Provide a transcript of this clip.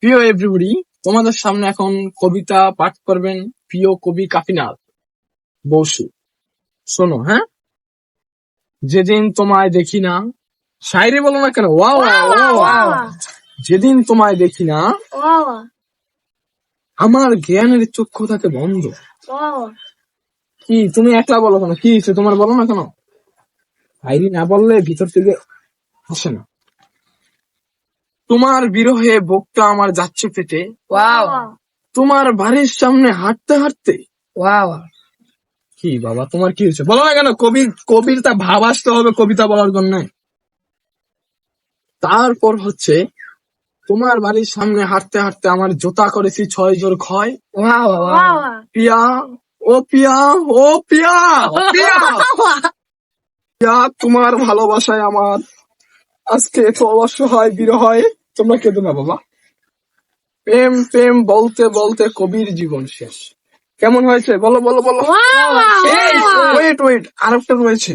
প্রিয় এভরিবডি, তোমাদের সামনে এখন কবিতা পাঠ করবেন প্রিয় কবি কাফিনাথ বসু। শোনো, হ্যাঁ। যেদিন তোমায় দেখি না, শায়রি বলো না কেন, ওয়াও ওয়াও। যেদিন তোমায় দেখি না, আমার জ্ঞানের চক্ষু থাকে বন্ধ। কি তুমি একলা বলো কেন? কি হয়েছে তোমার, বলো না কেন? শায়রি না বললে ভিতর থেকে আসে না। তোমার বিরহে বুকটা আমার যাচ্ছে পেটে, তোমার বাড়ির সামনে হাঁটতে হাঁটতে। কি বাবা, তোমার কি হয়েছে বলো না কেন? কবিতা ভাব আসতে হবে কবিতা বলার জন্য। তারপর হচ্ছে, তোমার বাড়ির সামনে হাঁটতে হাঁটতে আমার জুতা করেছি 6 জোর ক্ষয়। পিয়া, ও পিয়া, ও পিয়া, ও পিয়া, পিয়া, তোমার ভালোবাসায় আমার আজকে এত অসহায় বিরহ। তোমরা কেঁদো না বাবা। প্রেম প্রেম বলতে বলতে কবির জীবন শেষ। কেমন হয়েছে বলো বলো বলো? ওয়েট ওয়েট, আরেকটা রয়েছে।